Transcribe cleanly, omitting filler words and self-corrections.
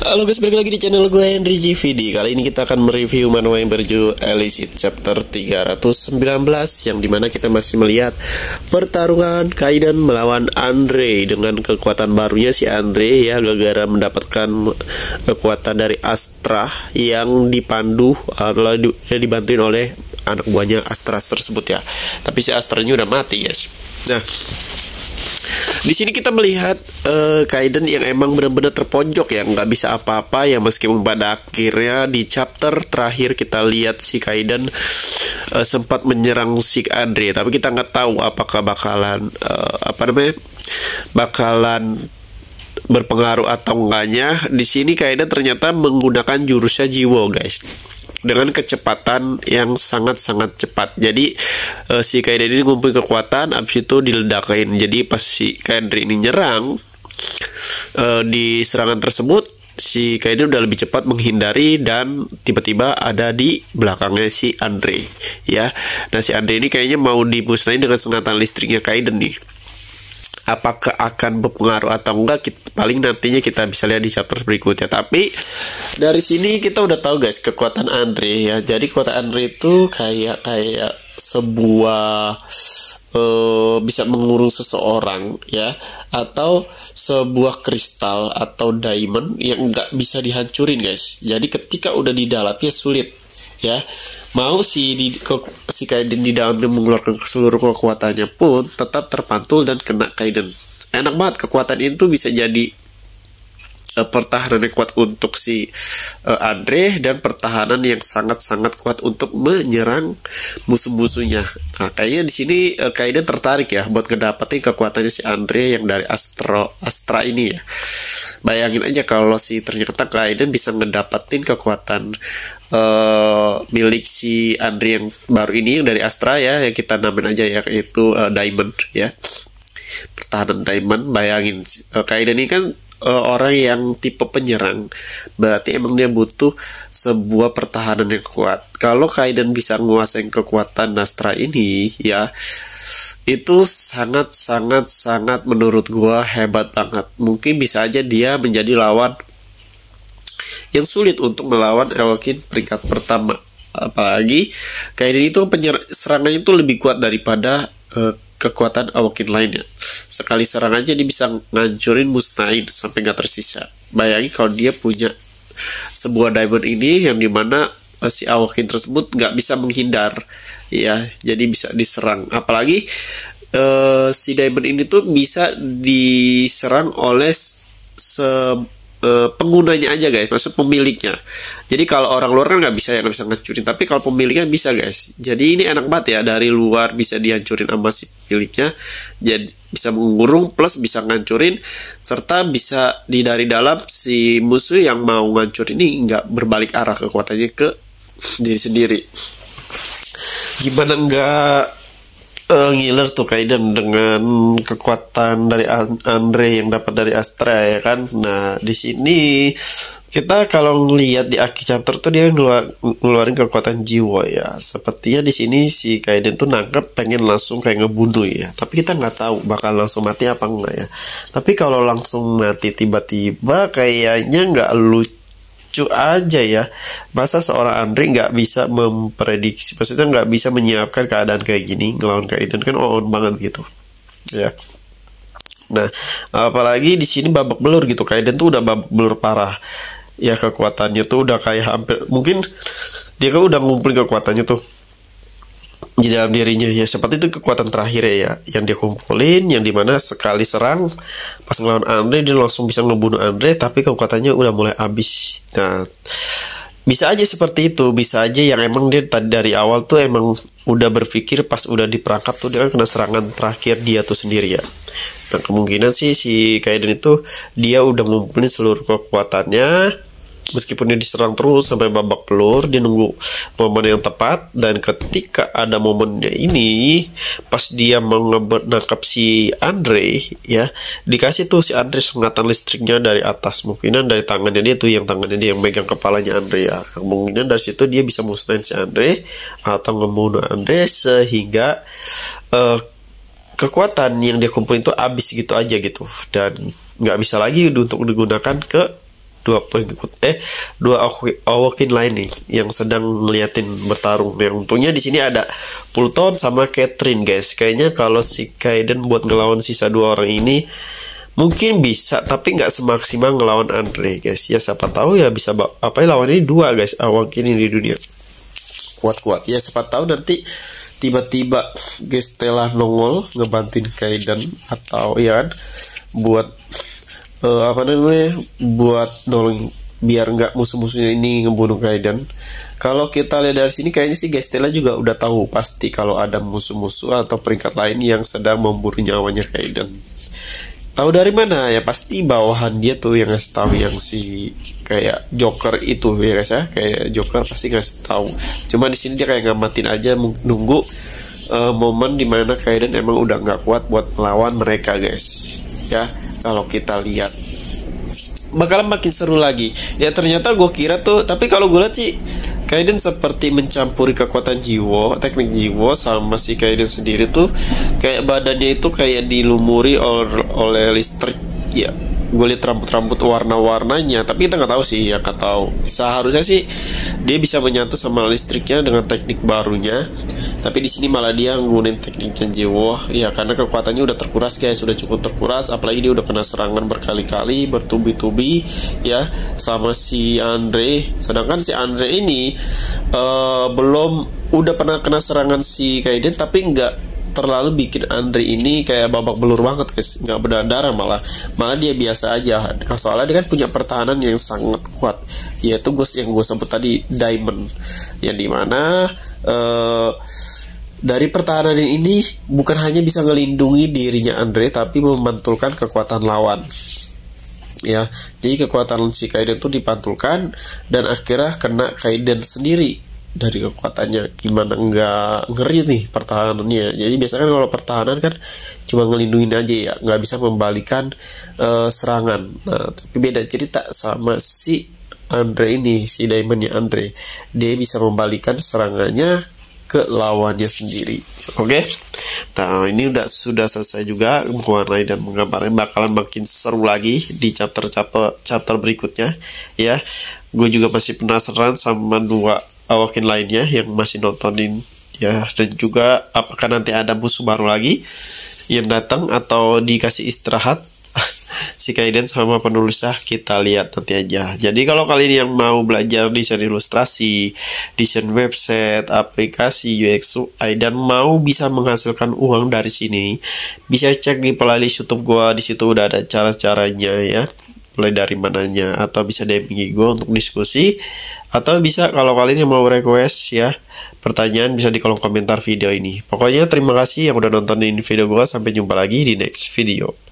Halo guys, balik lagi di channel gue Henry GVD. Kali ini kita akan mereview manual yang berjudul Elicit chapter 319, yang dimana kita masih melihat pertarungan Kaiden melawan Andre dengan kekuatan barunya si Andre ya, gara-gara mendapatkan kekuatan dari Astra yang dipandu atau dibantuin oleh anak buahnya Astra tersebut ya. Tapi si Astranya udah mati guys. Nah, di sini kita melihat Kaiden yang emang benar-benar terpojok ya, nggak bisa apa-apa ya, meskipun pada akhirnya di chapter terakhir kita lihat si Kaiden sempat menyerang si Andre, tapi kita nggak tahu apakah bakalan bakalan berpengaruh atau enggaknya. Di sini Kaiden ternyata menggunakan jurusnya Jiwo guys, dengan kecepatan yang sangat-sangat cepat. Jadi si Kaiden ini ngumpulin kekuatan, abis itu diledakain. Jadi pas si Kaiden ini nyerang, di serangan tersebut si Kaiden udah lebih cepat menghindari dan tiba-tiba ada di belakangnya si Andre ya. Nah, si Andre ini kayaknya mau dimusnahin dengan sengatan listriknya Kaiden nih. Apakah akan berpengaruh atau enggak, paling nantinya kita bisa lihat di chapter berikutnya. Tapi dari sini kita udah tahu guys kekuatan Andre ya. Jadi kekuatan Andre itu kayak sebuah bisa mengurung seseorang ya, atau sebuah kristal atau diamond yang nggak bisa dihancurin guys. Jadi ketika udah di dalamnya sulit ya, mau si Kaiden di dalamnya mengeluarkan seluruh kekuatannya pun tetap terpantul dan kena Kaiden. Enak banget, kekuatan itu bisa jadi pertahanan yang kuat untuk si Andre dan pertahanan yang sangat-sangat kuat untuk menyerang musuh-musuhnya. Nah, kayaknya di sini Kaiden tertarik ya buat ngedapetin kekuatannya si Andre yang dari Astra ini ya. Bayangin aja kalau ternyata Kaiden bisa ngedapetin kekuatan milik si Andre yang baru ini, yang dari Astra ya, yang kita namain aja ya, yaitu Diamond ya, pertahanan Diamond. Bayangin Kaiden ini kan orang yang tipe penyerang, berarti emang dia butuh sebuah pertahanan yang kuat. Kalau Kaiden bisa menguasai kekuatan Astra ini ya, itu sangat menurut gua hebat banget. Mungkin bisa aja dia menjadi lawan yang sulit untuk melawan Awaken peringkat pertama. Apalagi Kaiden itu serangannya itu lebih kuat daripada kekuatan Awaken lainnya. Sekali serang aja dia bisa ngancurin, musnahin sampai nggak tersisa. Bayangin kalau dia punya sebuah diamond ini yang dimana si Awaken tersebut nggak bisa menghindar ya, jadi bisa diserang. Apalagi si diamond ini tuh bisa diserang oleh penggunanya aja guys, maksud pemiliknya. Jadi kalau orang luar kan nggak bisa ngancurin, tapi kalau pemiliknya bisa guys. Jadi ini enak banget ya, dari luar bisa dihancurin sama si pemiliknya, jadi bisa mengurung plus bisa ngancurin, serta bisa dari dalam si musuh yang mau ngancurin ini nggak berbalik arah kekuatannya ke diri sendiri. Gimana nggak ngiler tuh Kaiden dengan kekuatan dari Andre yang dapat dari Astra ya kan. Nah, di sini kita kalau ngelihat di akhir chapter tuh dia ngeluarin kekuatan jiwa ya. Sepertinya di sini si Kaiden tuh nangkep pengen langsung kayak ngebunuh ya. Tapi kita nggak tahu bakal langsung mati apa enggak ya. Tapi kalau langsung mati tiba-tiba kayaknya nggak lucu aja ya. Masa seorang Andre nggak bisa memprediksi, maksudnya nggak bisa menyiapkan keadaan kayak gini ngelawan Kaiden kan on banget gitu ya. Nah, apalagi di sini babak belur gitu, Kaiden tuh udah babak belur parah ya. Kekuatannya tuh udah kayak hampir, mungkin dia kan udah ngumpulin kekuatannya tuh di dalam dirinya ya. Seperti itu kekuatan terakhir ya yang dia kumpulin, yang dimana sekali serang pas ngelawan Andre dia langsung bisa ngebunuh Andre, tapi kekuatannya udah mulai habis. Nah, bisa aja seperti itu, bisa aja yang emang dia tadi dari awal tuh emang udah berpikir pas udah diperangkap tuh dia kan kena serangan terakhir dia tuh sendiri ya. Nah, kemungkinan sih si Kaiden itu dia udah ngumpulin seluruh kekuatannya, meskipun dia diserang terus sampai babak belur, dia nunggu momen yang tepat. Dan ketika ada momennya ini, pas dia menangkap si Andre ya, dikasih tuh si Andre sengatan listriknya dari atas. Mungkinan dari tangannya dia tuh, yang tangannya dia yang megang kepalanya Andre ya. Kemungkinan dari situ dia bisa musnahin si Andre atau ngebunuh Andre, sehingga kekuatan yang dia kumpulin itu habis gitu aja gitu, dan nggak bisa lagi untuk digunakan ke dua Awoken lain nih yang sedang ngeliatin bertarung. Yang untungnya di sini ada Fulton sama Catherine guys. Kayaknya kalau si Kaiden buat ngelawan sisa 2 orang ini mungkin bisa, tapi nggak semaksimal ngelawan Andre guys. Ya siapa tahu ya bisa apa ya, lawan ini 2 guys Awoken ini di dunia kuat-kuat ya. Siapa tahu nanti tiba-tiba Gestella nongol ngebantuin Kaiden, atau ya kan buat buat nolong biar nggak musuh-musuhnya ini ngebunuh Kaiden. Kalau kita lihat dari sini kayaknya sih Gestella juga udah tahu pasti kalau ada musuh-musuh atau peringkat lain yang sedang memburu nyawanya Kaiden. Tahu dari mana? Ya pasti bawahan dia tuh yang ngasih tahu, yang si kayak Joker itu ya guys ya. Kayak Joker pasti ngasih tahu. Cuma di sini dia kayak ngamatin aja, nunggu momen dimana Kaiden emang udah nggak kuat buat melawan mereka guys. Ya kalau kita lihat bakalan makin seru lagi. Ya ternyata gue kira tuh, tapi kalau gue lihat sih Kaiden seperti mencampuri kekuatan Jiwo, teknik Jiwo sama si Kaiden sendiri tuh kayak badannya itu kayak dilumuri oleh listrik ya. Gue lihat rambut-rambut warna-warnanya, tapi kita nggak tahu sih ya, nggak tahu. Seharusnya sih dia bisa menyatu sama listriknya dengan teknik barunya, tapi di sini malah dia nggunain tekniknya Jiwo ya, karena kekuatannya udah terkuras guys, sudah cukup terkuras. Apalagi dia udah kena serangan berkali-kali, bertubi-tubi ya sama si Andre. Sedangkan si Andre ini belum, udah pernah kena serangan si Kaiden, tapi nggak terlalu bikin Andre ini kayak babak belur banget guys, nggak berdarah, malah dia biasa aja. Soalnya dia kan punya pertahanan yang sangat kuat, yaitu yang gue sebut tadi Diamond, yang dimana dari pertahanan ini bukan hanya bisa ngelindungi dirinya Andre, tapi memantulkan kekuatan lawan ya. Jadi kekuatan si Kaiden tuh dipantulkan dan akhirnya kena Kaiden sendiri dari kekuatannya. Gimana nggak ngeri nih pertahanannya. Jadi biasanya kan kalau pertahanan kan cuma ngelindungin aja ya, nggak bisa membalikan serangan. Nah tapi beda cerita sama si Andre ini, si Diamondnya Andre, dia bisa membalikan serangannya ke lawannya sendiri. Oke. Nah ini sudah selesai juga mewarnai dan menggambarnya. Bakalan makin seru lagi di chapter berikutnya ya. Gue juga masih penasaran sama 2 Awoken lainnya yang masih nontonin ya, dan juga apakah nanti ada musuh baru lagi yang datang atau dikasih istirahat si Kaiden sama penulisnya. Kita lihat nanti aja. Jadi kalau kalian yang mau belajar desain ilustrasi, desain website, aplikasi UX UI, dan mau bisa menghasilkan uang dari sini, bisa cek di playlist YouTube gua. Di situ udah ada cara-caranya ya, mulai dari mananya, atau bisa DM gue untuk diskusi, atau bisa kalau kalian yang mau request ya pertanyaan bisa di kolom komentar video ini. Pokoknya terima kasih yang udah nontonin video gue, sampai jumpa lagi di next video.